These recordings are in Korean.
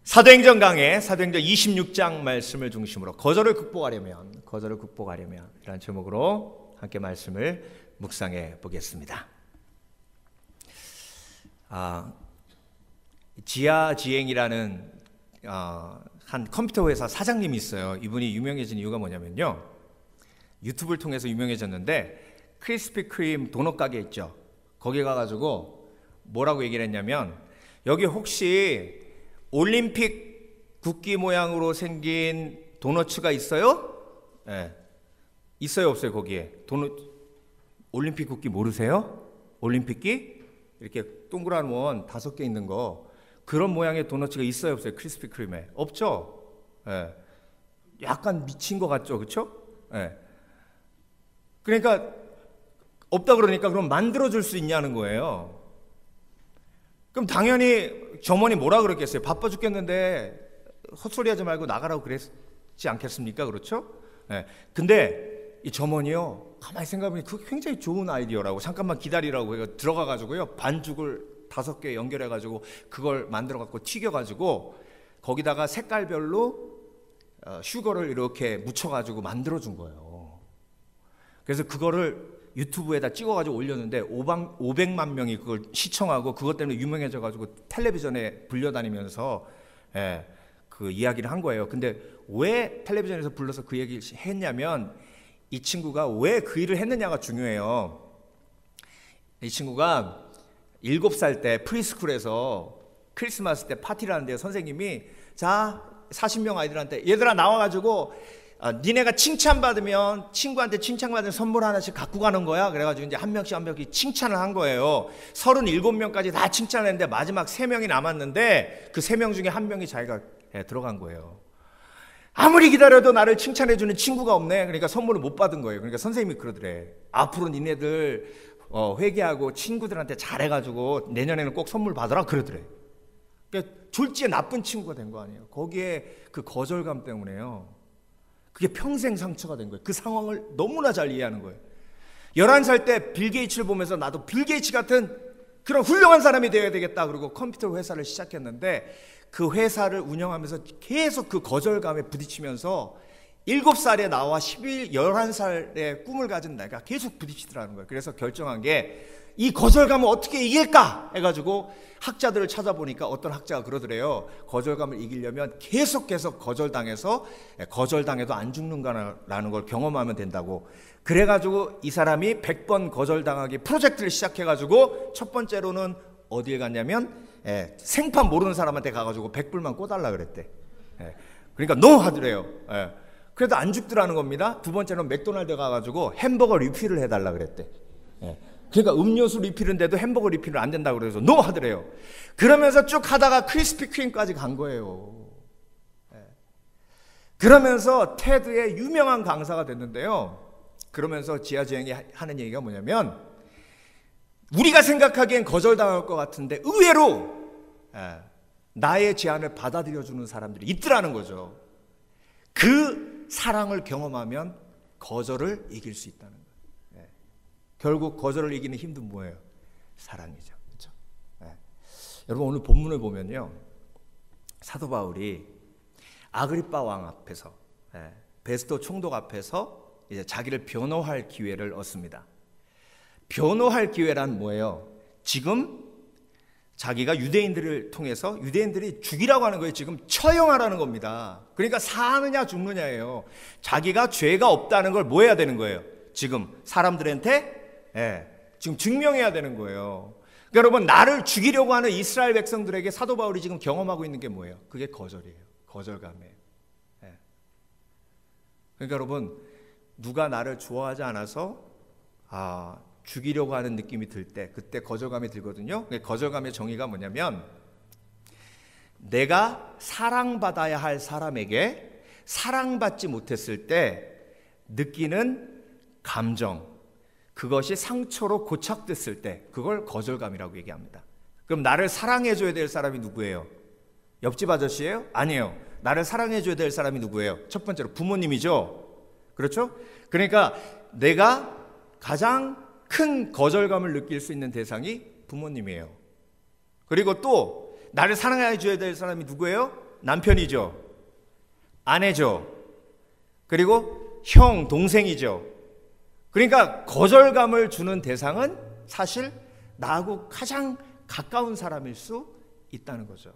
사도행전 강해 사도행전 26장 말씀을 중심으로 거절을 극복하려면 이라는 제목으로 함께 말씀을 묵상해 보겠습니다. 지아지행이라는 한 컴퓨터 회사 사장님이 있어요. 이분이 유명해진 이유가 뭐냐면요, 유튜브를 통해서 유명해졌는데 크리스피 크림 도넛 가게 있죠. 거기 가가지고 뭐라고 얘기를 했냐면, 여기 혹시 올림픽 국기 모양으로 생긴 도너츠가 있어요? 네. 있어요 없어요? 거기에 올림픽 국기 모르세요? 올림픽기? 이렇게 동그란 원 5개 있는 거, 그런 모양의 도너츠가 있어요 없어요? 크리스피 크림에 없죠? 네. 약간 미친 것 같죠, 그렇죠? 네. 그러니까 없다 그러니까 그럼 만들어줄 수 있냐는 거예요. 그럼 당연히 점원이 뭐라 그랬겠어요? 바빠 죽겠는데 헛소리하지 말고 나가라고 그랬지 않겠습니까? 그렇죠? 네. 근데 이 점원이요, 가만히 생각해보니 그게 굉장히 좋은 아이디어라고, 잠깐만 기다리라고 해서 들어가가지고요, 반죽을 5개 연결해가지고 그걸 만들어갖고 튀겨가지고 거기다가 색깔별로 슈거를 이렇게 묻혀가지고 만들어준 거예요. 그래서 그거를 유튜브에다 찍어가지고 올렸는데 500만 명이 그걸 시청하고 그것 때문에 유명해져가지고 텔레비전에 불려다니면서 그 이야기를 한 거예요. 근데 왜 텔레비전에서 불러서 그 얘기를 했냐면, 이 친구가 왜 그 일을 했느냐가 중요해요. 이 친구가 7살 때 프리스쿨에서 크리스마스 때 파티를 하는데 선생님이, 자 40명 아이들한테, 얘들아 나와가지고 니네가 칭찬받으면, 친구한테 칭찬받으면 선물 하나씩 갖고 가는 거야. 그래가지고 이제 한 명씩 칭찬을 한 거예요. 37명까지 다 칭찬했는데 마지막 3명이 남았는데 그 3명 중에 1명이 자기가 들어간 거예요. 아무리 기다려도 나를 칭찬해주는 친구가 없네. 그러니까 선물을 못 받은 거예요. 그러니까 선생님이 그러더래. 앞으로 니네들 회개하고 친구들한테 잘해가지고 내년에는 꼭 선물 받으라 그러더래. 그러니까 졸지에 나쁜 친구가 된 거 아니에요. 거기에 그 거절감 때문에요. 그게 평생 상처가 된 거예요. 그 상황을 너무나 잘 이해하는 거예요. 11살 때 빌 게이츠를 보면서 나도 빌 게이츠 같은 그런 훌륭한 사람이 되어야 되겠다, 그리고 컴퓨터 회사를 시작했는데, 그 회사를 운영하면서 계속 그 거절감에 부딪히면서 7살에 나와 11살의 꿈을 가진 내가 계속 부딪히더라는 거예요. 그래서 결정한 게, 이 거절감을 어떻게 이길까 해가지고 학자들을 찾아보니까 어떤 학자가 그러더래요. 거절감을 이기려면 계속해서 거절당해도 안 죽는다라는 걸 경험하면 된다고. 그래가지고 이 사람이 100번 거절당하기 프로젝트를 시작해가지고 첫 번째로는 어디에 갔냐면 생판 모르는 사람한테 가가지고 100불만 꿔달라 그랬대. 그러니까 노 하더래요. 그래도 안 죽더라는 겁니다. 두 번째는 맥도날드 가가지고 햄버거 리필을 해달라 그랬대. 그러니까 음료수 리필인데도 햄버거 리필은 안 된다고 그래서 노 하더래요. 그러면서 쭉 하다가 크리스피 크림까지 간 거예요. 그러면서 테드의 유명한 강사가 됐는데요. 그러면서 지아지행이 하는 얘기가 뭐냐면, 우리가 생각하기엔 거절당할 것 같은데 의외로 나의 제안을 받아들여주는 사람들이 있더라는 거죠. 그 사랑을 경험하면 거절을 이길 수 있다는 거예요. 결국 거절을 이기는 힘도 뭐예요? 사랑이죠. 그렇죠? 여러분, 오늘 본문을 보면요, 사도 바울이 아그리빠 왕 앞에서, 베스도 총독 앞에서 이제 자기를 변호할 기회를 얻습니다. 변호할 기회란 뭐예요? 지금 자기가 유대인들을 통해서, 유대인들이 죽이라고 하는 거예요. 지금 처형하라는 겁니다. 그러니까 사느냐 죽느냐예요. 자기가 죄가 없다는 걸 뭐 해야 되는 거예요? 지금 사람들한테 지금 증명해야 되는 거예요. 그러니까 여러분, 나를 죽이려고 하는 이스라엘 백성들에게 사도 바울이 지금 경험하고 있는 게 뭐예요? 그게 거절이에요. 거절감이에요. 그러니까 여러분, 누가 나를 좋아하지 않아서 죽이려고 하는 느낌이 들 때, 그때 거절감이 들거든요. 거절감의 정의가 뭐냐면, 내가 사랑받아야 할 사람에게 사랑받지 못했을 때 느끼는 감정, 그것이 상처로 고착됐을 때, 그걸 거절감이라고 얘기합니다. 그럼 나를 사랑해줘야 될 사람이 누구예요? 옆집 아저씨예요? 아니에요. 나를 사랑해줘야 될 사람이 누구예요? 첫 번째로 부모님이죠. 그렇죠? 그러니까 내가 가장 큰 거절감을 느낄 수 있는 대상이 부모님이에요. 그리고 또 나를 사랑해줘야 될 사람이 누구예요? 남편이죠. 아내죠. 그리고 형, 동생이죠. 그러니까 거절감을 주는 대상은 사실 나하고 가장 가까운 사람일 수 있다는 거죠.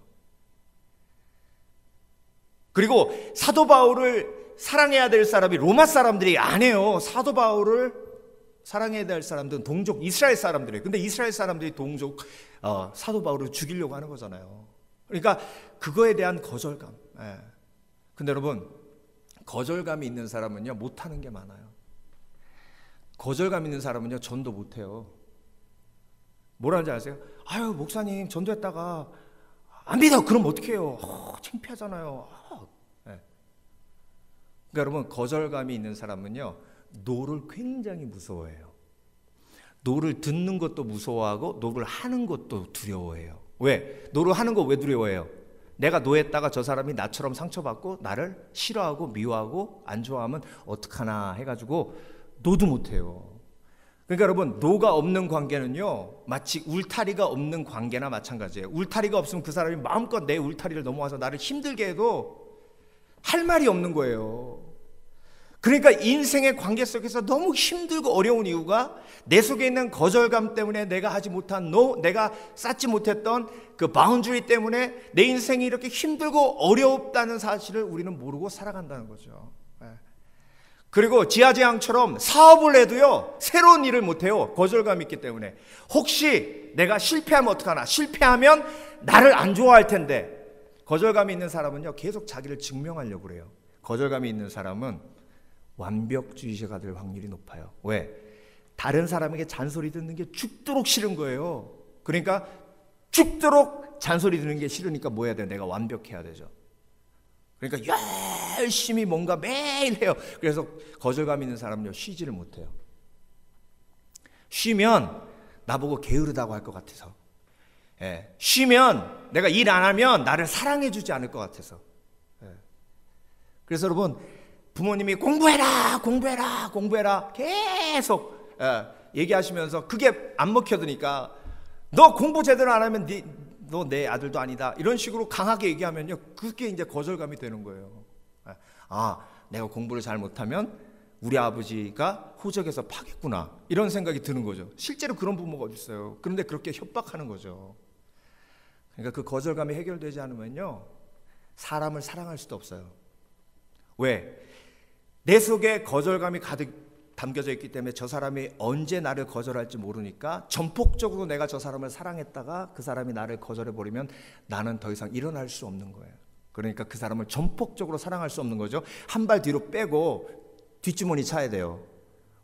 그리고 사도 바울을 사랑해야 될 사람이 로마 사람들이 아니에요. 사도 바울을 사랑해야 될 사람들은 동족 이스라엘 사람들이에요. 근데 이스라엘 사람들이 동족 사도 바울을 죽이려고 하는 거잖아요. 그러니까 그거에 대한 거절감. 예. 근데 여러분, 거절감이 있는 사람은요 못하는 게 많아요. 거절감 있는 사람은요 전도 못해요. 뭐라는지 아세요? 아유, 목사님 전도했다가 안 믿어. 그럼 어떻게 해요? 창피하잖아요. 네. 그러니까 여러분, 거절감이 있는 사람은요 노를 굉장히 무서워해요. 노를 듣는 것도 무서워하고 노를 하는 것도 두려워해요. 왜? 노를 하는 거 왜 두려워해요? 내가 노했다가 저 사람이 나처럼 상처받고 나를 싫어하고 미워하고 안 좋아하면 어떡하나 해가지고 노도 못해요. 그러니까 여러분, 노가 없는 관계는요 마치 울타리가 없는 관계나 마찬가지예요. 울타리가 없으면 그 사람이 마음껏 내 울타리를 넘어와서 나를 힘들게 해도 할 말이 없는 거예요. 그러니까 인생의 관계 속에서 너무 힘들고 어려운 이유가 내 속에 있는 거절감 때문에 내가 하지 못한 노, 내가 쌓지 못했던 그 바운더리 때문에 내 인생이 이렇게 힘들고 어렵다는 사실을 우리는 모르고 살아간다는 거죠. 그리고 지하재앙처럼 사업을 해도요 새로운 일을 못해요. 거절감이 있기 때문에. 혹시 내가 실패하면 어떡하나, 실패하면 나를 안 좋아할 텐데. 거절감이 있는 사람은요 계속 자기를 증명하려고 그래요. 거절감이 있는 사람은 완벽주의자가 될 확률이 높아요. 왜? 다른 사람에게 잔소리 듣는 게 죽도록 싫은 거예요. 그러니까 죽도록 잔소리 듣는 게 싫으니까 뭐 해야 돼요? 내가 완벽해야 되죠. 그러니까 열심히 뭔가 매일 해요. 그래서 거절감 있는 사람은요 쉬지를 못해요. 쉬면 나보고 게으르다고 할 것 같아서, 쉬면 내가 일 안 하면 나를 사랑해 주지 않을 것 같아서. 그래서 여러분, 부모님이 공부해라 공부해라 공부해라 계속 얘기하시면서 그게 안 먹혀드니까 너 공부 제대로 안 하면 너 내 아들도 아니다 이런 식으로 강하게 얘기하면요 그게 이제 거절감이 되는 거예요. 내가 공부를 잘 못하면 우리 아버지가 호적에서 파겠구나 이런 생각이 드는 거죠. 실제로 그런 부모가 어디 있어요. 그런데 그렇게 협박하는 거죠. 그러니까 그 거절감이 해결되지 않으면요 사람을 사랑할 수도 없어요. 왜? 내 속에 거절감이 가득 담겨져 있기 때문에 저 사람이 언제 나를 거절할지 모르니까 전폭적으로 내가 저 사람을 사랑했다가 그 사람이 나를 거절해버리면 나는 더 이상 일어날 수 없는 거예요. 그러니까 그 사람을 전폭적으로 사랑할 수 없는 거죠. 한 발 뒤로 빼고 뒷주머니 차야 돼요.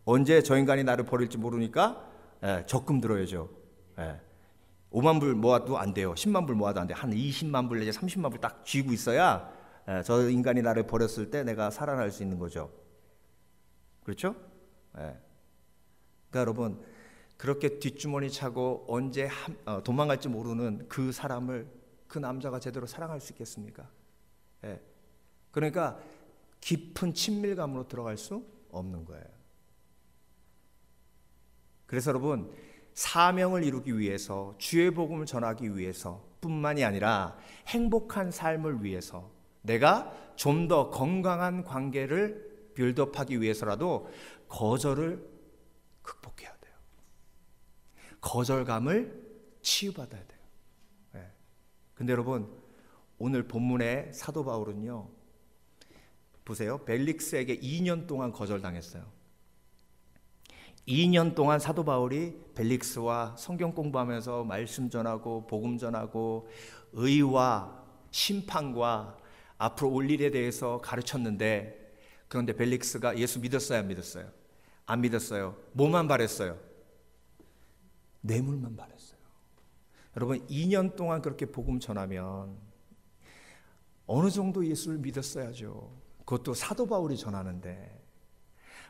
언제 저 인간이 나를 버릴지 모르니까 적금 들어야죠. 5만 불 모아도 안 돼요. 10만 불 모아도 안 돼요. 한 20만 불 내지 30만 불 딱 쥐고 있어야 저 인간이 나를 버렸을 때 내가 살아날 수 있는 거죠. 그렇죠? 그러니까 여러분, 그렇게 뒷주머니 차고 언제 도망갈지 모르는 그 사람을 그 남자가 제대로 사랑할 수 있겠습니까? 그러니까 깊은 친밀감으로 들어갈 수 없는 거예요. 그래서 여러분, 사명을 이루기 위해서, 주의 복음을 전하기 위해서 뿐만이 아니라 행복한 삶을 위해서, 내가 좀 더 건강한 관계를 빌드업하기 위해서라도 거절을 극복해야 돼요. 거절감을 치유받아야 돼요. 근데 여러분, 오늘 본문의 사도 바울은요, 보세요. 벨릭스에게 2년 동안 거절당했어요. 2년 동안 사도 바울이 벨릭스와 성경 공부하면서 말씀 전하고 복음 전하고 의와 심판과 앞으로 올 일에 대해서 가르쳤는데, 그런데 벨릭스가 예수 믿었어요, 안 믿었어요? 안 믿었어요. 뭐만 바랬어요? 뇌물만 바랬어요. 여러분, 2년 동안 그렇게 복음 전하면 어느 정도 예수를 믿었어야죠. 그것도 사도 바울이 전하는데,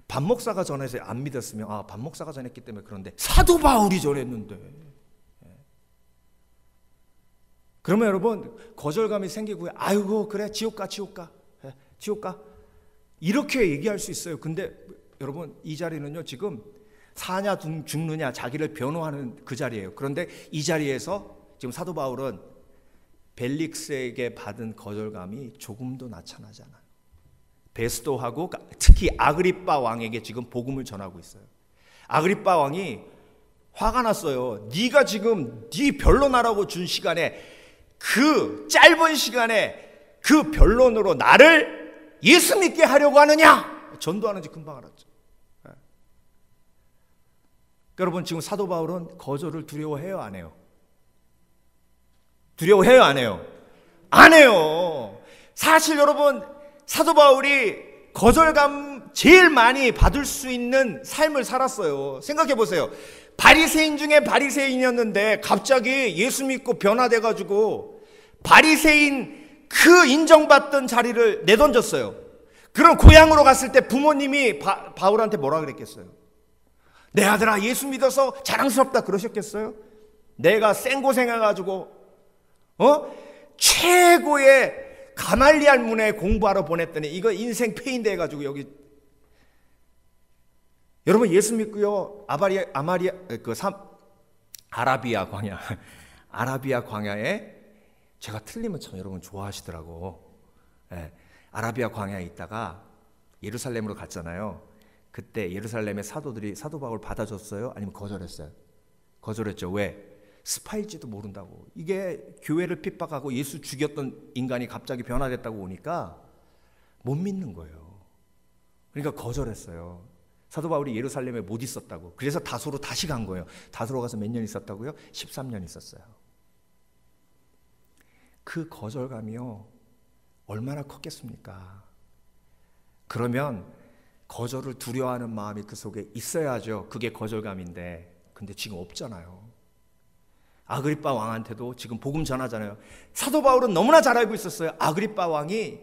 반 목사가 전해서 안 믿었으면 반 목사가 전했기 때문에 그런데 사도 바울이 전했는데, 그러면 여러분 거절감이 생기고 아이고 그래 지옥 가 지옥 가 이렇게 얘기할 수 있어요. 근데 여러분, 이 자리는요 지금 사냐 죽느냐 자기를 변호하는 그 자리예요. 그런데 이 자리에서 지금 사도 바울은 벨릭스에게 받은 거절감이 조금도 나타나지 않아요. 베스도하고 특히 아그리빠 왕에게 지금 복음을 전하고 있어요. 아그리빠 왕이 화가 났어요. 네가 지금 네 변론하라고 준 시간에, 그 짧은 시간에 그 변론으로 나를 예수 믿게 하려고 하느냐? 전도하는지 금방 알았죠. 여러분, 지금 사도 바울은 거절을 두려워해요, 안 해요? 두려워해요, 안 해요? 안 해요. 사실 여러분, 사도 바울이 거절감 제일 많이 받을 수 있는 삶을 살았어요. 생각해 보세요. 바리새인 중에 바리새인이었는데 갑자기 예수 믿고 변화돼가지고 바리새인 그 인정받던 자리를 내던졌어요. 그럼 고향으로 갔을 때 부모님이 바울한테 뭐라 그랬겠어요? 내 아들아, 예수 믿어서 자랑스럽다 그러셨겠어요? 내가 생고생해가지고 최고의 가말리알 문에 공부하러 보냈더니 이거 인생 페인데 해가지고 여기. 여러분, 예수 믿고요, 아라비아 광야 아라비아 광야에, 제가 틀리면 참 여러분 좋아하시더라고. 아라비아 광야에 있다가 예루살렘으로 갔잖아요. 그때 예루살렘의 사도들이 사도 바울 받아줬어요? 아니면 거절했어요? 거절했죠. 왜? 스파일지도 모른다고. 이게 교회를 핍박하고 예수 죽였던 인간이 갑자기 변화됐다고 오니까 못 믿는 거예요. 그러니까 거절했어요. 사도 바울이 예루살렘에 못 있었다고. 그래서 다소로 다시 간 거예요. 다소로 가서 몇 년 있었다고요? 13년 있었어요. 그 거절감이요, 얼마나 컸겠습니까? 그러면 거절을 두려워하는 마음이 그 속에 있어야죠. 그게 거절감인데. 근데 지금 없잖아요. 아그리빠 왕한테도 지금 복음 전하잖아요. 사도 바울은 너무나 잘 알고 있었어요. 아그리빠 왕이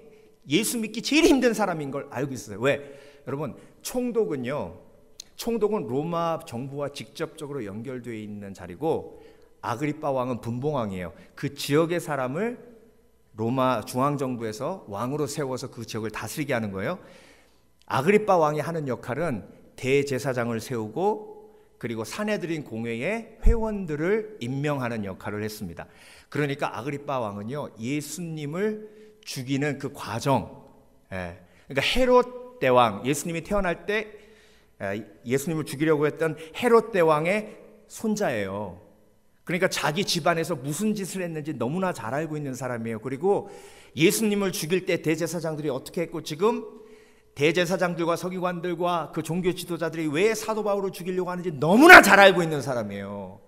예수 믿기 제일 힘든 사람인 걸 알고 있어요. 왜? 여러분, 총독은 로마 정부와 직접적으로 연결되어 있는 자리고, 아그리빠 왕은 분봉왕이에요. 그 지역의 사람을 로마 중앙정부에서 왕으로 세워서 그 지역을 다스리게 하는 거예요. 아그리빠 왕이 하는 역할은 대제사장을 세우고, 그리고 사내들인 공회의 회원들을 임명하는 역할을 했습니다. 그러니까 아그리빠 왕은요, 예수님을 죽이는 그 과정, 그러니까 헤롯 대왕, 예수님이 태어날 때 예수님을 죽이려고 했던 헤롯 대왕의 손자예요. 그러니까 자기 집안에서 무슨 짓을 했는지 너무나 잘 알고 있는 사람이에요. 그리고 예수님을 죽일 때 대제사장들이 어떻게 했고, 지금 대제사장들과 서기관들과 그 종교 지도자들이 왜 사도 바울을 죽이려고 하는지 너무나 잘 알고 있는 사람이에요.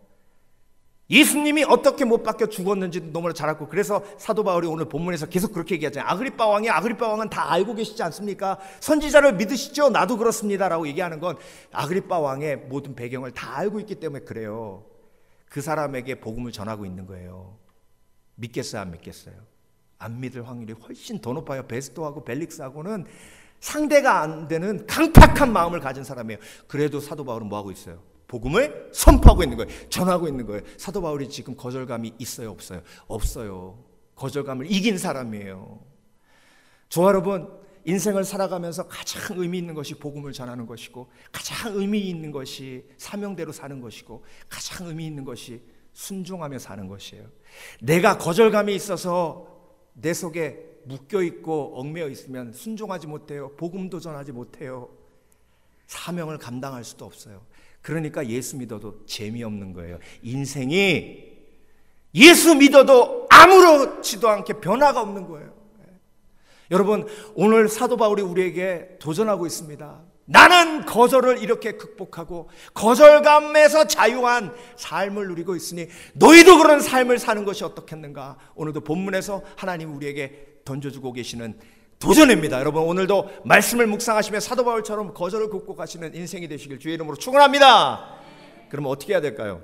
예수님이 어떻게 못 박혀 죽었는지 너무나 잘 알고, 그래서 사도 바울이 오늘 본문에서 계속 그렇게 얘기하잖아요. 아그리빠 왕은 다 알고 계시지 않습니까? 선지자를 믿으시죠? 나도 그렇습니다 라고 얘기하는 건 아그리빠 왕의 모든 배경을 다 알고 있기 때문에 그래요. 그 사람에게 복음을 전하고 있는 거예요. 믿겠어요, 안 믿겠어요? 안 믿을 확률이 훨씬 더 높아요. 베스도하고 벨릭스하고는 상대가 안 되는 강팍한 마음을 가진 사람이에요. 그래도 사도 바울은 뭐 하고 있어요? 복음을 선포하고 있는 거예요. 전하고 있는 거예요. 사도 바울이 지금 거절감이 있어요, 없어요? 없어요. 거절감을 이긴 사람이에요. 저와 여러분, 인생을 살아가면서 가장 의미 있는 것이 복음을 전하는 것이고, 가장 의미 있는 것이 사명대로 사는 것이고, 가장 의미 있는 것이 순종하며 사는 것이에요. 내가 거절감이 있어서 내 속에 묶여있고 얽매여 있으면 순종하지 못해요. 복음도 전하지 못해요. 사명을 감당할 수도 없어요. 그러니까 예수 믿어도 재미없는 거예요. 인생이 예수 믿어도 아무렇지도 않게 변화가 없는 거예요. 여러분, 오늘 사도 바울이 우리에게 도전하고 있습니다. 나는 거절을 이렇게 극복하고 거절감에서 자유한 삶을 누리고 있으니 너희도 그런 삶을 사는 것이 어떻겠는가? 오늘도 본문에서 하나님 우리에게 던져주고 계시는 도전입니다. 여러분, 오늘도 말씀을 묵상하시며 사도 바울처럼 거절을 극복하시는 인생이 되시길 주의 이름으로 축원합니다. 그러면 어떻게 해야 될까요?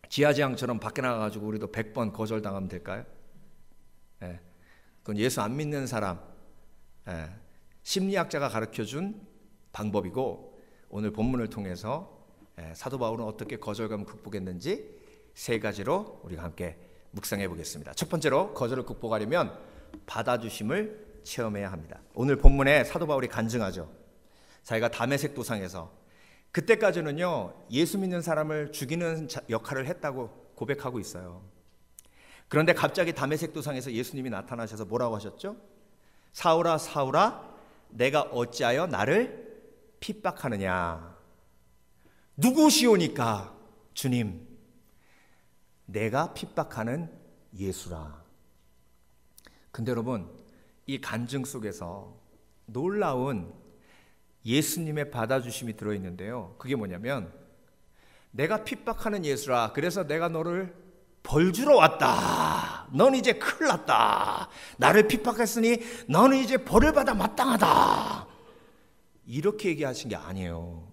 지하지향처럼 밖에 나가가지고 우리도 100번 거절당하면 될까요? 그건 예수 안 믿는 사람, 심리학자가 가르쳐준 방법이고, 오늘 본문을 통해서 사도 바울은 어떻게 거절감을 극복했는지 세 가지로 우리가 함께 묵상해 보겠습니다. 첫 번째로, 거절을 극복하려면 받아주심을 체험해야 합니다. 오늘 본문에 사도 바울이 간증하죠. 자기가 다메섹 도상에서, 그때까지는요 예수 믿는 사람을 죽이는 역할을 했다고 고백하고 있어요. 그런데 갑자기 다메섹 도상에서 예수님이 나타나셔서 뭐라고 하셨죠? 사울아 사울아 내가 어찌하여 나를 핍박하느냐. 누구시오니까? 주님, 내가 핍박하는 예수라. 근데 여러분, 이 간증 속에서 놀라운 예수님의 받아주심이 들어있는데요. 그게 뭐냐면, 내가 핍박하는 예수라, 그래서 내가 너를 벌 주러 왔다. 넌 이제 큰일 났다. 나를 핍박했으니 너는 이제 벌을 받아 마땅하다. 이렇게 얘기하신 게 아니에요.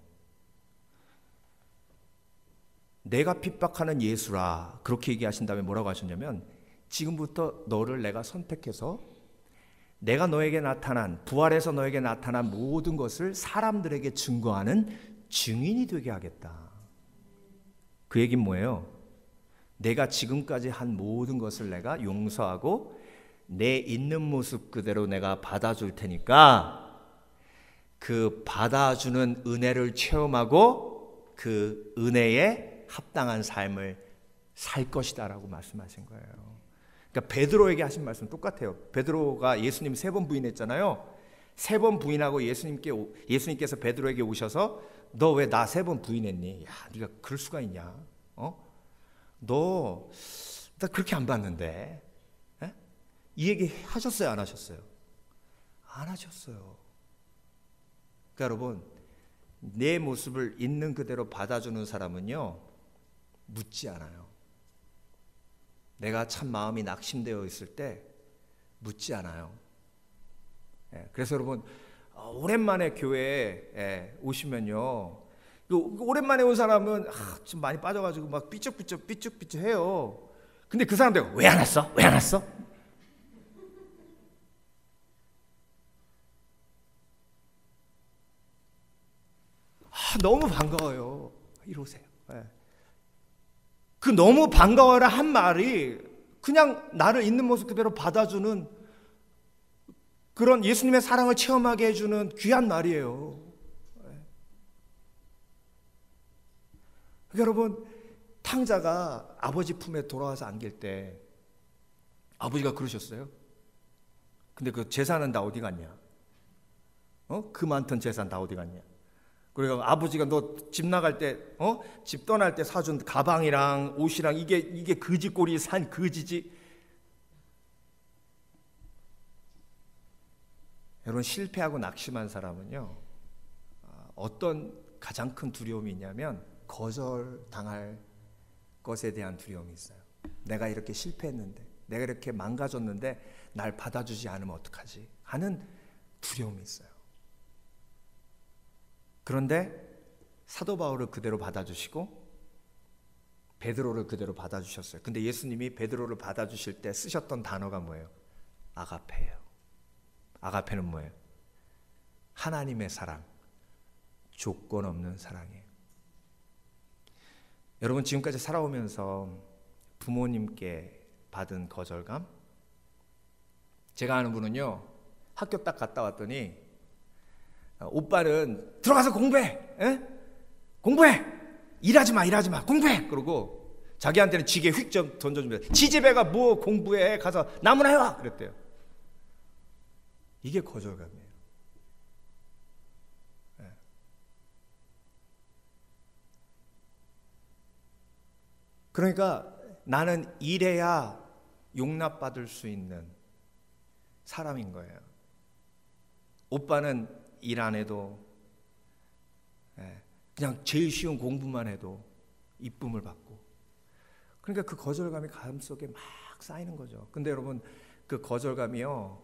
내가 핍박하는 예수라 그렇게 얘기하신 다음에 뭐라고 하셨냐면, 지금부터 너를 내가 선택해서 내가 너에게 나타난, 부활해서 너에게 나타난 모든 것을 사람들에게 증거하는 증인이 되게 하겠다. 그 얘기는 뭐예요? 내가 지금까지 한 모든 것을 내가 용서하고 내 있는 모습 그대로 내가 받아줄 테니까 그 받아주는 은혜를 체험하고 그 은혜에 합당한 삶을 살 것이다 라고 말씀하신 거예요. 그러니까 베드로에게 하신 말씀 똑같아요. 베드로가 예수님 3번 부인했잖아요. 3번 부인하고 예수님께서 베드로에게 오셔서 너 왜 나 3번 부인했니? 야, 네가 그럴 수가 있냐? 나 그렇게 안 봤는데. 에? 이 얘기 하셨어요? 안 하셨어요? 안 하셨어요. 그러니까 여러분, 내 모습을 있는 그대로 받아주는 사람은요, 묻지 않아요. 내가 참 마음이 낙심되어 있을 때 묻지 않아요. 그래서 여러분, 오랜만에 교회에 오시면요, 오랜만에 온 사람은 좀 많이 빠져가지고 막 삐쩍삐쩍 해요. 근데 그 사람들 왜 안 왔어? 왜 안 왔어? 너무 반가워요. 이리 오세요. 그 너무 반가워라 한 말이 그냥 나를 있는 모습 그대로 받아주는 그런 예수님의 사랑을 체험하게 해주는 귀한 말이에요. 여러분, 탕자가 아버지 품에 돌아와서 안길 때 아버지가 그러셨어요. 근데 그 재산은 다 어디 갔냐? 그 많던 재산 다 어디 갔냐? 그리고 아버지가 너 집 나갈 때, 집 떠날 때 사준 가방이랑 옷이랑 이게 그지꼬리 산 그지지? 여러분, 실패하고 낙심한 사람은요, 어떤 가장 큰 두려움이 있냐면 거절당할 것에 대한 두려움이 있어요. 내가 이렇게 실패했는데, 내가 이렇게 망가졌는데 날 받아주지 않으면 어떡하지? 하는 두려움이 있어요. 그런데 사도 바울을 그대로 받아주시고 베드로를 그대로 받아주셨어요. 근데 예수님이 베드로를 받아주실 때 쓰셨던 단어가 뭐예요? 아가페예요. 아가페는 뭐예요? 하나님의 사랑, 조건 없는 사랑이에요. 여러분, 지금까지 살아오면서 부모님께 받은 거절감? 제가 아는 분은요, 학교 딱 갔다 왔더니 오빠는 들어가서 공부해! 공부해! 일하지 마! 공부해! 그러고 자기한테는 지게 휙 던져줍니다. 지지배가 뭐 공부해! 가서 나무나 해와! 그랬대요. 이게 거절감이에요. 그러니까 나는 일해야 용납받을 수 있는 사람인 거예요. 오빠는 일 안 해도 그냥 제일 쉬운 공부만 해도 이쁨을 받고, 그러니까 그 거절감이 가슴속에 막 쌓이는 거죠. 근데 여러분, 그 거절감이요,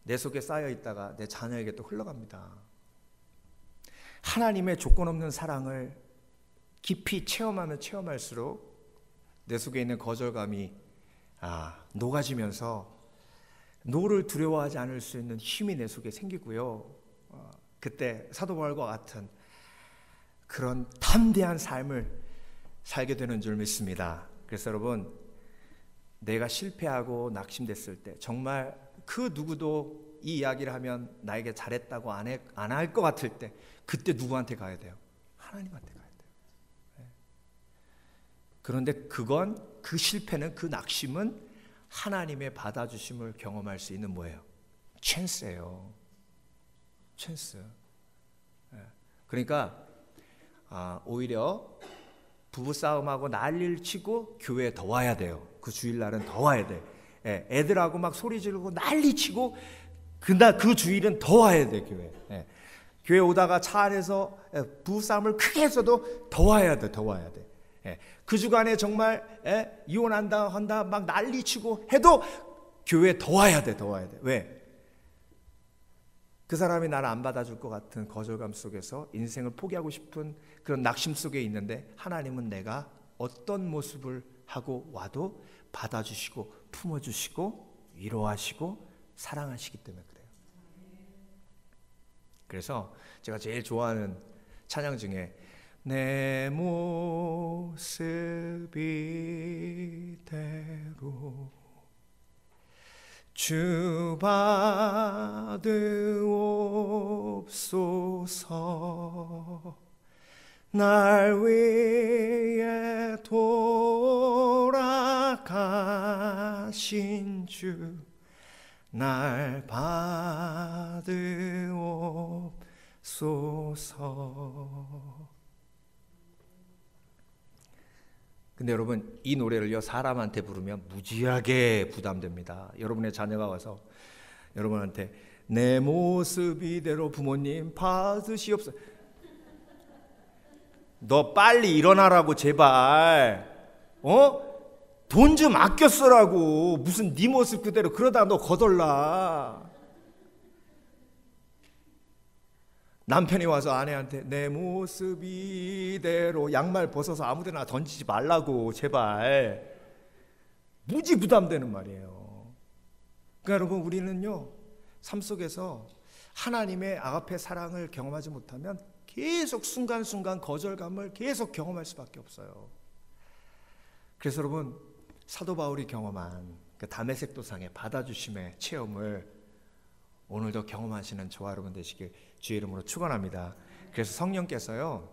내 속에 쌓여 있다가 내 자녀에게 또 흘러갑니다. 하나님의 조건 없는 사랑을 깊이 체험하면 체험할수록 내 속에 있는 거절감이 녹아지면서 노를 두려워하지 않을 수 있는 힘이 내 속에 생기고요. 그때 사도 바울과 같은 그런 담대한 삶을 살게 되는 줄 믿습니다. 그래서 여러분, 내가 실패하고 낙심됐을 때, 정말 그 누구도 이 이야기를 하면 나에게 잘했다고 안 할 것 같을 때, 그때 누구한테 가야 돼요? 하나님한테 가야 돼요. 그런데 그 실패는, 그 낙심은 하나님의 받아주심을 경험할 수 있는 뭐예요? 찬스예요. 찬스. 그러니까 오히려 부부싸움하고 난리를 치고 교회에 더 와야 돼요. 그 주일날은 더 와야 돼. 애들하고 막 소리 지르고 난리 치고 그 주일은 더 와야 돼, 교회. 교회 오다가 차 안에서 부부싸움을 크게 했어도 더 와야 돼, 더 와야 돼. 그 주간에 정말 이혼한다 한다 막 난리 치고 해도 교회에 더 와야 돼, 더 와야 돼. 왜? 그 사람이 나를 안 받아줄 것 같은 거절감 속에서 인생을 포기하고 싶은 그런 낙심 속에 있는데, 하나님은 내가 어떤 모습을 하고 와도 받아주시고 품어주시고 위로하시고 사랑하시기 때문에 그래요. 그래서 제가 제일 좋아하는 찬양 중에 내 모습 이대로 주 받으옵소서, 날 위해 돌아가신 주 날 받으옵소서. 근데 여러분, 이 노래를요 사람한테 부르면 무지하게 부담됩니다. 여러분의 자녀가 와서 여러분한테 내 모습 이대로 부모님 받으시옵소서. 너 빨리 일어나라고 제발. 돈 좀 아껴 쓰라고. 무슨 네 모습 그대로. 그러다 너 거덜나. 남편이 와서 아내한테 내 모습 이대로 양말 벗어서 아무데나 던지지 말라고 제발. 무지 부담되는 말이에요. 그러니까 여러분, 우리는요 삶 속에서 하나님의 아가페 사랑을 경험하지 못하면 계속 순간순간 거절감을 계속 경험할 수밖에 없어요. 그래서 여러분, 사도 바울이 경험한 그 다메섹 도상의 받아주심의 체험을 오늘도 경험하시는 저와 여러분 되시길 주의 이름으로 축원합니다. 그래서 성령께서요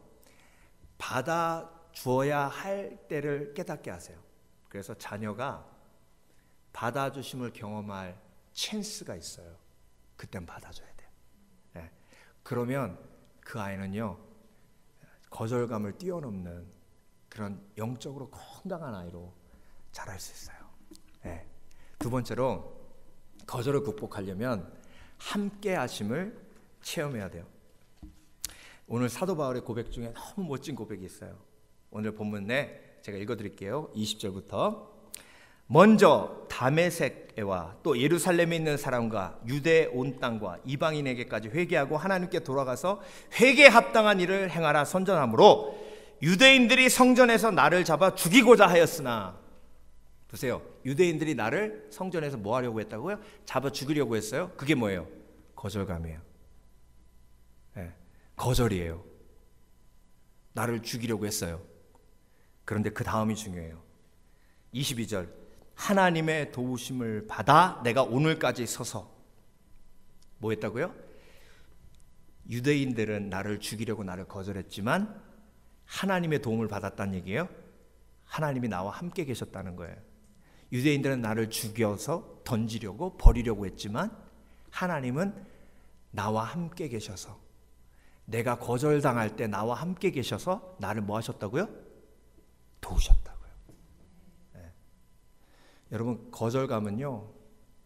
받아주어야 할 때를 깨닫게 하세요. 그래서 자녀가 받아주심을 경험할 찬스가 있어요. 그땐 받아줘야 돼요. 그러면 그 아이는요 거절감을 뛰어넘는 그런 영적으로 건강한 아이로 자랄 수 있어요. 두 번째로, 거절을 극복하려면 함께 하심을 체험해야 돼요. 오늘 사도 바울의 고백 중에 너무 멋진 고백이 있어요. 오늘 본문 내 제가 읽어드릴게요. 20절부터. 먼저 다메섹에와 또 예루살렘에 있는 사람과 유대 온 땅과 이방인에게까지 회개하고 하나님께 돌아가서 회개에 합당한 일을 행하라 선전하므로 유대인들이 성전에서 나를 잡아 죽이고자 하였으나, 보세요, 유대인들이 나를 성전에서 뭐 하려고 했다고요? 잡아 죽이려고 했어요. 그게 뭐예요? 거절감이에요. 거절이에요. 나를 죽이려고 했어요. 그런데 그 다음이 중요해요. 22절. 하나님의 도우심을 받아 내가 오늘까지 서서 뭐 했다고요? 유대인들은 나를 죽이려고 나를 거절했지만 하나님의 도움을 받았다는 얘기예요. 하나님이 나와 함께 계셨다는 거예요. 유대인들은 나를 죽여서 던지려고 버리려고 했지만 하나님은 나와 함께 계셔서, 내가 거절당할 때 나와 함께 계셔서 나를 뭐 하셨다고요? 도우셨다고요. 여러분, 거절감은요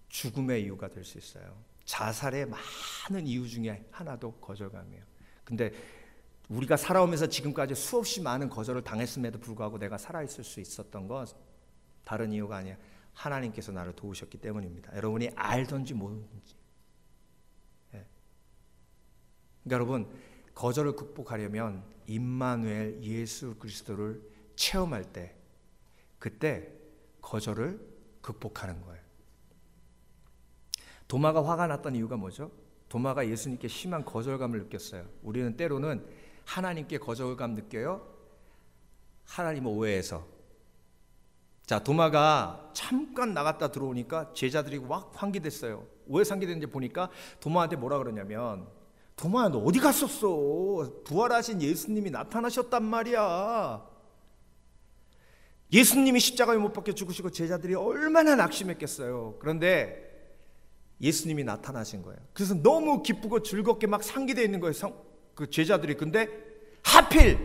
죽음의 이유가 될 수 있어요. 자살의 많은 이유 중에 하나도 거절감이에요. 근데 우리가 살아오면서 지금까지 수없이 많은 거절을 당했음에도 불구하고 내가 살아있을 수 있었던 건 다른 이유가 아니야. 하나님께서 나를 도우셨기 때문입니다. 여러분이 알든지 모르든지. 그러니까 여러분, 거절을 극복하려면 임마누엘 예수 그리스도를 체험할 때, 그때 거절을 극복하는 거예요. 도마가 화가 났던 이유가 뭐죠? 도마가 예수님께 심한 거절감을 느꼈어요. 우리는 때로는 하나님께 거절감 느껴요. 하나님을 오해해서. 자, 도마가 잠깐 나갔다 들어오니까 제자들이 막 환기됐어요. 왜 환기됐는지 보니까 도마한테 뭐라 그러냐면, 도마야 너 어디 갔었어? 부활하신 예수님이 나타나셨단 말이야. 예수님이 십자가에 못 박혀 죽으시고 제자들이 얼마나 낙심했겠어요. 그런데 예수님이 나타나신 거예요. 그래서 너무 기쁘고 즐겁게 막 상기되어 있는 거예요. 그 제자들이. 근데 하필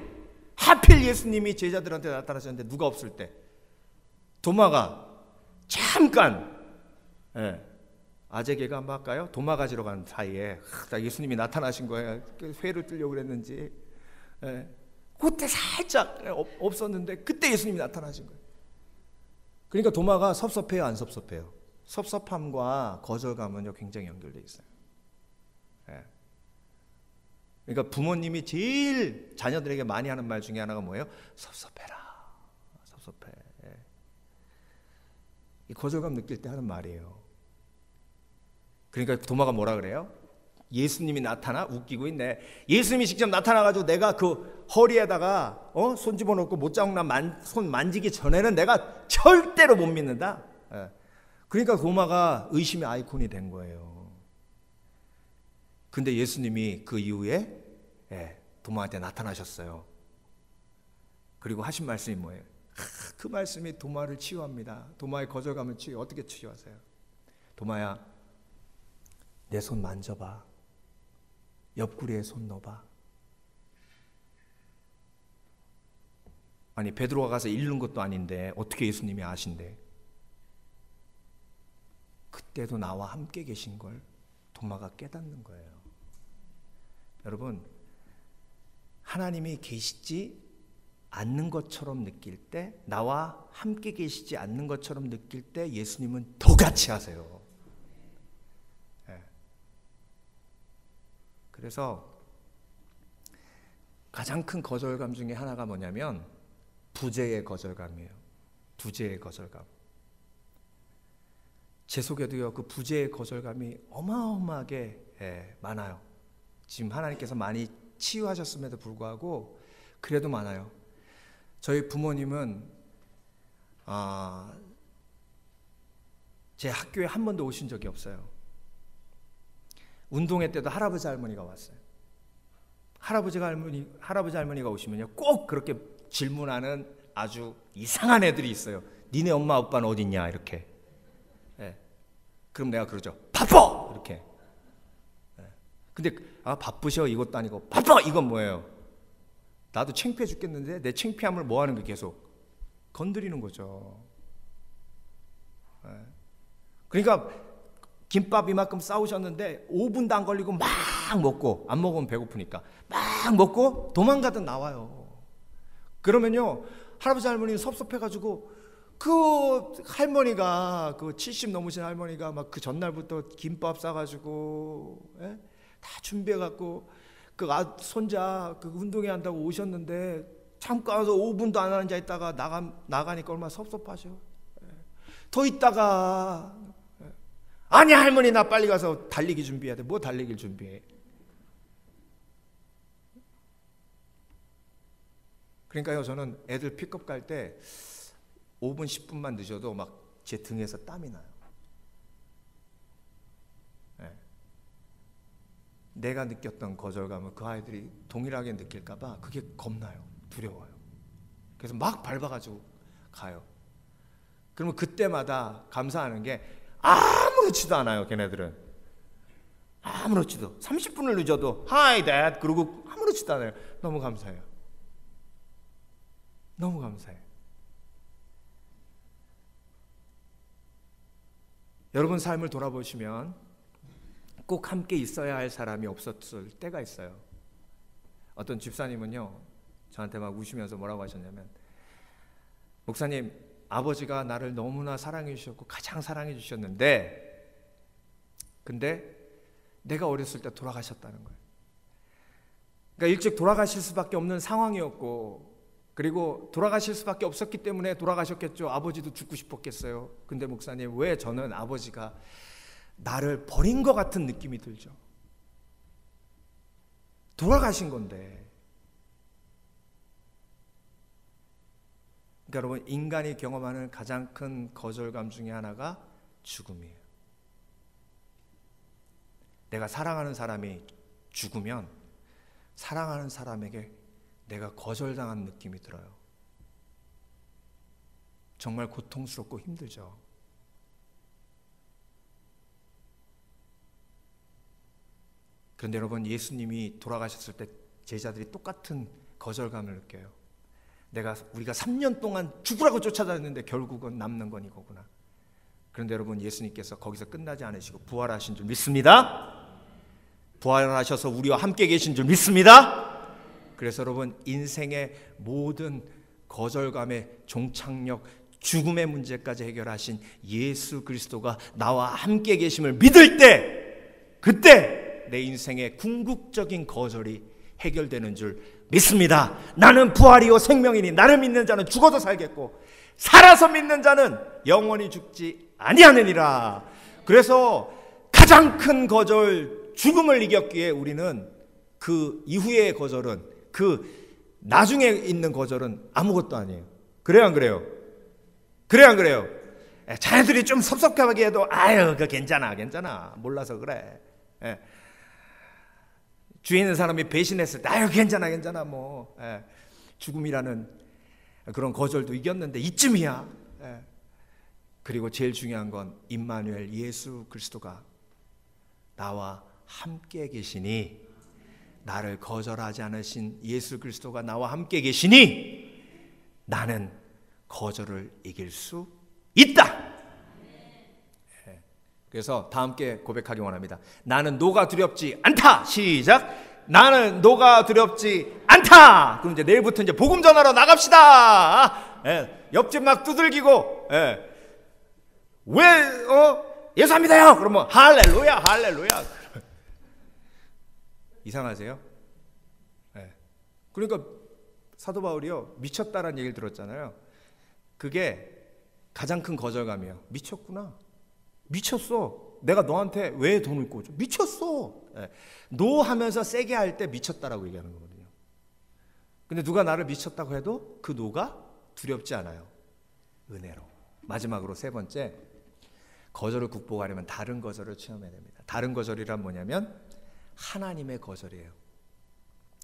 예수님이 제자들한테 나타나셨는데 누가 없을 때 도마가 잠깐 아재개가 한번 할까요? 도마 가지러 간 사이에 예수님이 나타나신 거예요. 회를 뜨려고 그랬는지 그때 살짝 없었는데 그때 예수님이 나타나신 거예요. 그러니까 도마가 섭섭해요, 안 섭섭해요? 섭섭함과 거절감은요 굉장히 연결되어 있어요. 그러니까 부모님이 제일 자녀들에게 많이 하는 말 중에 하나가 뭐예요? 섭섭해라. 섭섭해. 이 거절감 느낄 때 하는 말이에요. 그러니까 도마가 뭐라 그래요? 예수님이 나타나 웃기고 있네. 예수님이 직접 나타나가지고 내가 그 허리에다가 손 집어넣고 못자국나 손 만지기 전에는 내가 절대로 못 믿는다. 그러니까 도마가 의심의 아이콘이 된 거예요. 근데 예수님이 그 이후에 도마한테 나타나셨어요. 그리고 하신 말씀이 뭐예요? 그 말씀이 도마를 치유합니다. 도마의 거절감을 어떻게 치유하세요? 도마야, 내 손 만져봐. 옆구리에 손 넣어봐. 아니 베드로가 가서 잃는 것도 아닌데 어떻게 예수님이 아신대? 그때도 나와 함께 계신 걸 도마가 깨닫는 거예요. 여러분, 하나님이 계시지 않는 것처럼 느낄 때, 나와 함께 계시지 않는 것처럼 느낄 때 예수님은 더 같이 하세요. 그래서 가장 큰 거절감 중에 하나가 뭐냐면 부재의 거절감이에요. 부재의 거절감. 제 속에도요, 그 부재의 거절감이 어마어마하게 많아요. 지금 하나님께서 많이 치유하셨음에도 불구하고 그래도 많아요. 저희 부모님은 제 학교에 한 번도 오신 적이 없어요. 운동회 때도 할아버지 할머니가 왔어요. 할아버지 할머니가 오시면요, 꼭 그렇게 질문하는 아주 이상한 애들이 있어요. 니네 엄마 아빠는 어딨냐 이렇게. 그럼 내가 그러죠. 바빠! 이렇게. 근데 바쁘셔 이것도 아니고 바빠! 이건 뭐예요? 나도 창피해 죽겠는데 내 창피함을 뭐 하는 게 계속 건드리는 거죠. 그러니까 김밥 이만큼 싸우셨는데 5분도 안 걸리고 막 먹고, 안 먹으면 배고프니까 막 먹고 도망가듯 나와요. 그러면요, 할아버지 할머니는 섭섭해가지고 그 할머니가, 그 70 넘으신 할머니가 막 그 전날부터 김밥 싸가지고 다 준비해갖고 그 손자 그 운동회 한다고 오셨는데 잠깐 와서 5분도 안 앉아 있다가 나가니까 얼마나 섭섭하죠. 더 있다가 아니 할머니 나 빨리 가서 달리기 준비해야 돼. 뭐 달리기를 준비해? 그러니까요, 저는 애들 픽업 갈 때 5분 10분만 늦어도 막 제 등에서 땀이 나요. 내가 느꼈던 거절감을 그 아이들이 동일하게 느낄까 봐 그게 겁나요. 두려워요. 그래서 막 밟아가지고 가요. 그러면 그때마다 감사하는 게 아무렇지도 않아요. 걔네들은 아무렇지도 30분을 늦어도 Hi Dad 그러고 아무렇지도 않아요. 너무 감사해요. 너무 감사해요. 여러분 삶을 돌아보시면 꼭 함께 있어야 할 사람이 없었을 때가 있어요. 어떤 집사님은요, 저한테 막 우시면서 뭐라고 하셨냐면, 목사님, 아버지가 나를 너무나 사랑해 주셨고 가장 사랑해 주셨는데, 근데 내가 어렸을 때 돌아가셨다는 거예요. 그러니까 일찍 돌아가실 수밖에 없는 상황이었고, 그리고 돌아가실 수밖에 없었기 때문에 돌아가셨겠죠. 아버지도 죽고 싶었겠어요. 근데 목사님, 왜 저는 아버지가 나를 버린 것 같은 느낌이 들죠? 돌아가신 건데. 그러니까 여러분, 인간이 경험하는 가장 큰 거절감 중에 하나가 죽음이에요. 내가 사랑하는 사람이 죽으면 사랑하는 사람에게 내가 거절당한 느낌이 들어요. 정말 고통스럽고 힘들죠. 그런데 여러분, 예수님이 돌아가셨을 때 제자들이 똑같은 거절감을 느껴요. 우리가 3년 동안 죽으라고 쫓아다녔는데 결국은 남는 건 이거구나. 그런데 여러분, 예수님께서 거기서 끝나지 않으시고 부활하신 줄 믿습니다. 부활하셔서 우리와 함께 계신 줄 믿습니다. 그래서 여러분, 인생의 모든 거절감의 종착역, 죽음의 문제까지 해결하신 예수 그리스도가 나와 함께 계심을 믿을 때, 그때 내 인생의 궁극적인 거절이 해결되는 줄 믿습니다. 나는 부활이요 생명이니 나를 믿는 자는 죽어도 살겠고 살아서 믿는 자는 영원히 죽지 아니하느니라. 그래서 가장 큰 거절, 죽음을 이겼기에 우리는 그 이후의 거절은, 그 나중에 있는 거절은 아무것도 아니에요. 그래요, 안 그래요? 그래요, 안 그래요? 자녀들이 좀 섭섭하게 해도 아유, 그 괜찮아 몰라서 그래. 주위에 있는 사람이 배신했을 때 아유, 괜찮아 뭐. 죽음이라는 그런 거절도 이겼는데 이쯤이야. 그리고 제일 중요한 건 임마누엘 예수 그리스도가 나와 함께 계시니, 나를 거절하지 않으신 예수 그리스도가 나와 함께 계시니 나는 거절을 이길 수 있다. 그래서 다 함께 고백하기 원합니다. 나는 노가 두렵지 않다. 시작. 나는 노가 두렵지 않다. 그럼 이제 내일부터 이제 복음 전하러 나갑시다. 옆집 막 두들기고, 왜 예수 안 믿어요? 그러면 할렐루야. 이상하세요? 그러니까 사도 바울이요, 미쳤다라는 얘기를 들었잖아요. 그게 가장 큰 거절감이에요. 미쳤구나. 미쳤어. 내가 너한테 왜 돈을 꿔줘? 미쳤어. 노 하면서 세게 할 때 미쳤다라고 얘기하는 거거든요. 근데 누가 나를 미쳤다고 해도 그 노가 두렵지 않아요. 은혜로. 마지막으로 세 번째, 거절을 극복하려면 다른 거절을 체험해야 됩니다. 다른 거절이란 뭐냐면 하나님의 거절이에요.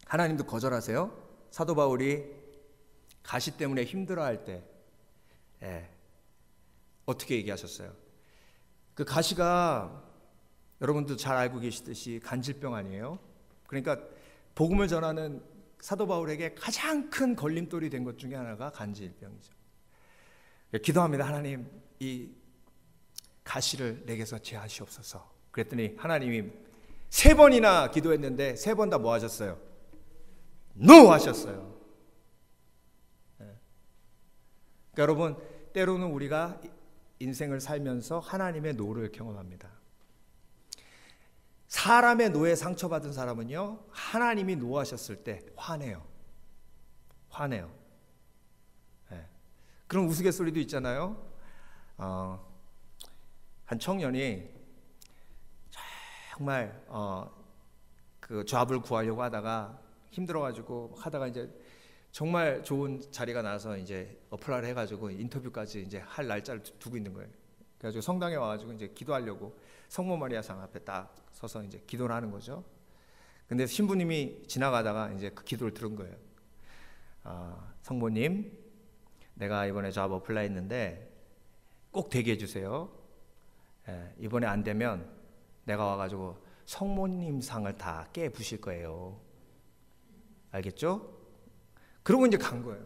하나님도 거절하세요? 사도 바울이 가시 때문에 힘들어할 때 어떻게 얘기하셨어요? 그 가시가 여러분도 잘 알고 계시듯이 간질병 아니에요? 그러니까 복음을 전하는 사도 바울에게 가장 큰 걸림돌이 된 것 중에 하나가 간질병이죠. 기도합니다. 하나님, 이 가시를 내게서 제하시옵소서. 그랬더니 하나님이 3번이나 기도했는데 3번 다 뭐 하셨어요? NO 하셨어요. 그러니까 여러분, 때로는 우리가 인생을 살면서 하나님의 노를 경험합니다. 사람의 노에 상처받은 사람은요, 하나님이 노하셨을 때 화내요. 그런 우스갯소리도 있잖아요. 한 청년이 정말 그 잡을 구하려고 하다가 힘들어가지고 하다가 이제 정말 좋은 자리가 나서 이제 어플라이를 해가지고 인터뷰까지 이제 할 날짜를 두고 있는 거예요. 그래가지고 성당에 와가지고 이제 기도하려고 성모 마리아상 앞에 딱 서서 이제 기도를 하는 거죠. 근데 신부님이 지나가다가 이제 그 기도를 들은 거예요. 성모님, 내가 이번에 잡 어플라이 했는데 꼭 되게 해주세요. 이번에 안 되면 내가 와가지고 성모님 상을 다 깨 부실 거예요. 알겠죠? 그러고 이제 간 거예요.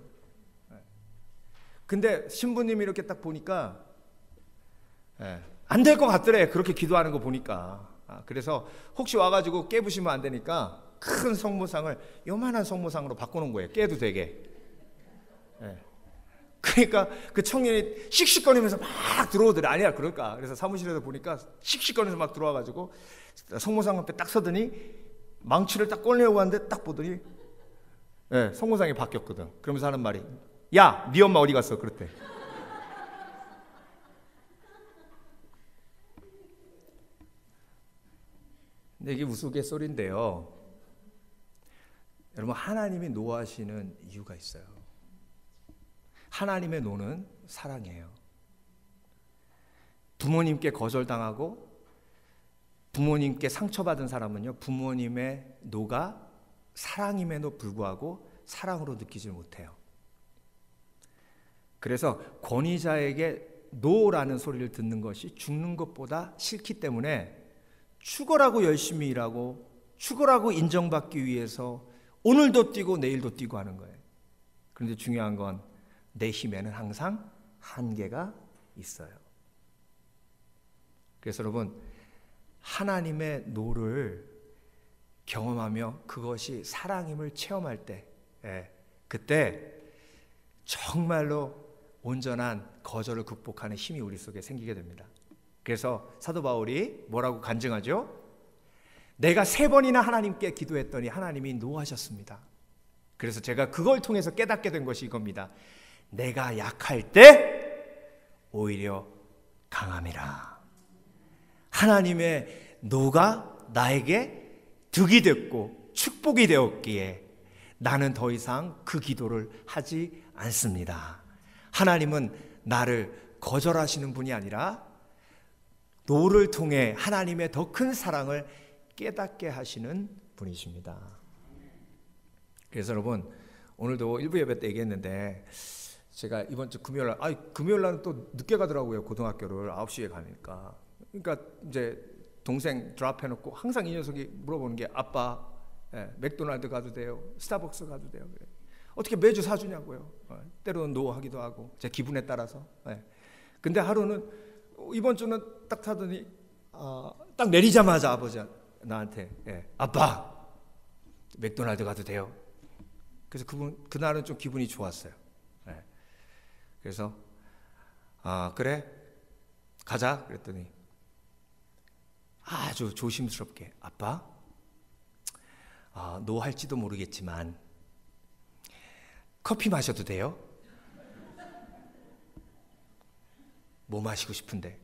근데 신부님이 이렇게 딱 보니까 안 될 것 같더래. 그렇게 기도하는 거 보니까. 그래서 혹시 와가지고 깨부시면 안 되니까 큰 성모상을 요만한 성모상으로 바꿔놓은 거예요. 깨도 되게. 그러니까 그 청년이 씩씩거리면서 막 들어오더래. 아니야, 그럴까. 그래서 사무실에서 보니까 씩씩거리면서 막 들어와가지고 성모상 앞에 딱 서더니 망치를 딱 꺼내려고 하는데 딱 보더니 성모상이 바뀌었거든. 그러면서 하는 말이, 야, 네 엄마 어디 갔어? 그랬대. 근데 이게 우스갯소리인데요. 여러분, 하나님이 노하시는 이유가 있어요. 하나님의 노는 사랑이에요. 부모님께 거절당하고 부모님께 상처받은 사람은요, 부모님의 노가 사랑임에도 불구하고 사랑으로 느끼질 못해요. 그래서 권위자에게 노라는 소리를 듣는 것이 죽는 것보다 싫기 때문에 죽어라고 열심히 일하고 죽어라고 인정받기 위해서 오늘도 뛰고 내일도 뛰고 하는 거예요. 그런데 중요한 건 내 힘에는 항상 한계가 있어요. 그래서 여러분, 하나님의 노를 경험하며 그것이 사랑임을 체험할 때, 그때 정말로 온전한 거절을 극복하는 힘이 우리 속에 생기게 됩니다. 그래서 사도 바울이 뭐라고 간증하죠? 내가 3번이나 하나님께 기도했더니 하나님이 노하셨습니다. 그래서 제가 그걸 통해서 깨닫게 된 것이 이겁니다. 내가 약할 때 오히려 강함이라. 하나님의 노가 나에게 득이 됐고 축복이 되었기에 나는 더 이상 그 기도를 하지 않습니다. 하나님은 나를 거절하시는 분이 아니라 노를 통해 하나님의 더 큰 사랑을 깨닫게 하시는 분이십니다. 그래서 여러분, 오늘도 일부 예배 때 얘기했는데 제가 이번 주 금요일 날, 금요일 날은 또 늦게 가더라고요. 고등학교를 9시에 가니까. 그러니까 이제 동생 드랍해놓고 항상 이 녀석이 물어보는 게 아빠, 맥도날드 가도 돼요? 스타벅스 가도 돼요? 그래. 어떻게 매주 사주냐고요. 때로는 노하기도 하고 제 기분에 따라서. 근데 하루는 이번 주는 딱 타더니 딱 내리자마자 아버지가 나한테 아빠 맥도날드 가도 돼요? 그래서 그날은 좀 기분이 좋았어요. 그래서 그래 가자 그랬더니 아주 조심스럽게 아빠 노 할지도 모르겠지만 커피 마셔도 돼요? 뭐 마시고 싶은데?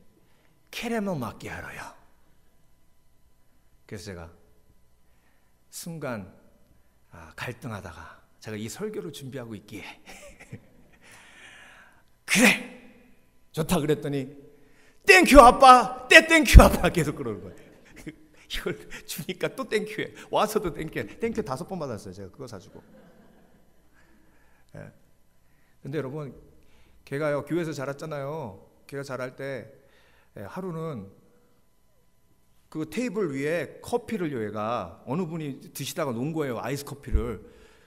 캐러멜 마키아토요. 그래서 제가 순간 갈등하다가 제가 이 설교를 준비하고 있기에 그래 좋다 그랬더니 땡큐 아빠 땡큐 아빠 계속 그러는 거예요. 이걸 주니까 또 땡큐해. 와서도 땡큐해. 땡큐 5번 받았어요. 제가 그거 사주고. 근데 여러분, 걔가요 교회에서 자랐잖아요. 걔가 자랄 때 하루는 그 테이블 위에 커피를 얘가 어느 분이 드시다가 놓은 거예요. 아이스 커피를.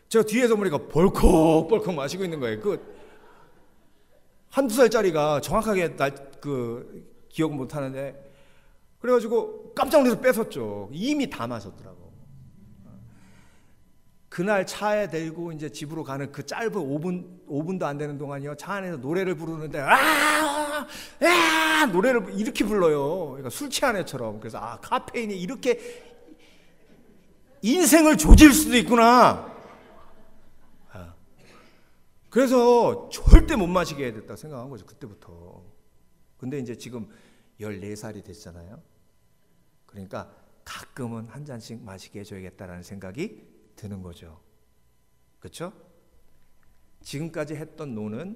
제가 뒤에서 보니까 벌컥벌컥 마시고 있는 거예요. 그 한두 살짜리가 정확하게 기억은 못 하는데 그래가지고 깜짝 놀라서 뺏었죠. 이미 다 마셨더라고. 그날 차에 대고 이제 집으로 가는 그 짧은 5분도 안 되는 동안이요. 차 안에서 노래를 부르는데 노래를 이렇게 불러요. 그러니까 술 취한 애처럼. 그래서 카페인이 이렇게 인생을 조질 수도 있구나. 그래서 절대 못 마시게 해야 됐다 생각한 거죠. 그때부터. 근데 이제 지금 14살이 됐잖아요. 그러니까 가끔은 한 잔씩 마시게 해줘야겠다라는 생각이 드는 거죠. 그렇죠? 지금까지 했던 노는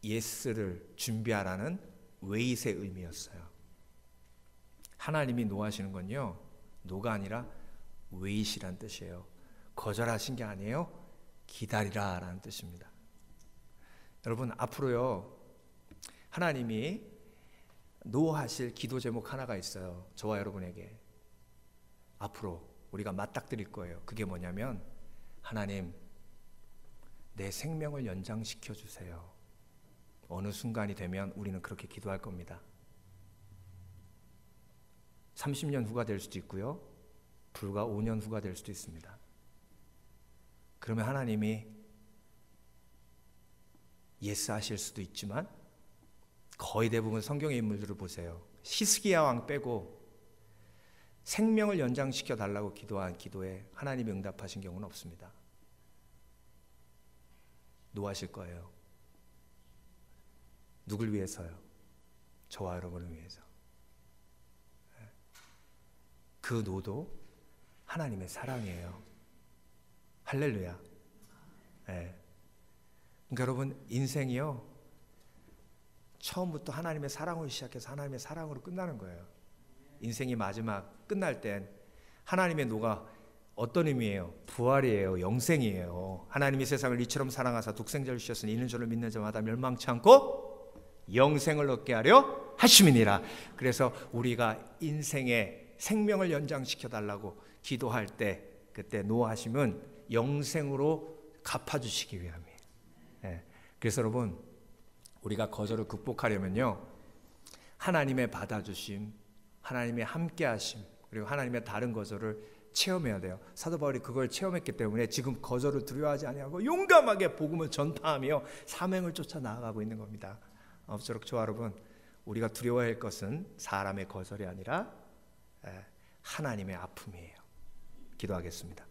예스를 준비하라는 웨잇의 의미였어요. 하나님이 노하시는 건요, 노가 아니라 웨잇이란 뜻이에요. 거절하신 게 아니에요. 기다리라 라는 뜻입니다. 여러분, 앞으로요 하나님이 노하실 기도 제목 하나가 있어요. 저와 여러분에게 앞으로 우리가 맞닥뜨릴 거예요. 그게 뭐냐면 하나님 내 생명을 연장시켜 주세요. 어느 순간이 되면 우리는 그렇게 기도할 겁니다. 30년 후가 될 수도 있고요. 불과 5년 후가 될 수도 있습니다. 그러면 하나님이 예스 하실 수도 있지만 거의 대부분 성경의 인물들을 보세요. 히스기야 왕 빼고 생명을 연장시켜 달라고 기도한 기도에 하나님이 응답하신 경우는 없습니다. 노하실 거예요. 누굴 위해서요? 저와 여러분을 위해서. 그 노도 하나님의 사랑이에요. 할렐루야. 그러니까 여러분, 인생이요 처음부터 하나님의 사랑으로 시작해서 하나님의 사랑으로 끝나는 거예요. 인생이 마지막 끝날 땐 하나님의 노가 어떤 의미예요? 부활이에요. 영생이에요. 하나님이 세상을 이처럼 사랑하사 독생자를 주셨으니 이는 저를 믿는 자마다 멸망치 않고 영생을 얻게 하려 하심이니라. 그래서 우리가 인생의 생명을 연장시켜 달라고 기도할 때 그때 노하심은 영생으로 갚아주시기 위함이에요. 예. 그래서 여러분, 우리가 거절을 극복하려면요, 하나님의 받아주심, 하나님의 함께하심, 그리고 하나님의 다른 거절을 체험해야 돼요. 사도 바울이 그걸 체험했기 때문에 지금 거절을 두려워하지 아니하고 용감하게 복음을 전파하며 사명을 쫓아 나아가고 있는 겁니다. 아무쪼록 저와 여러분, 우리가 두려워할 것은 사람의 거절이 아니라 하나님의 아픔이에요. 기도하겠습니다.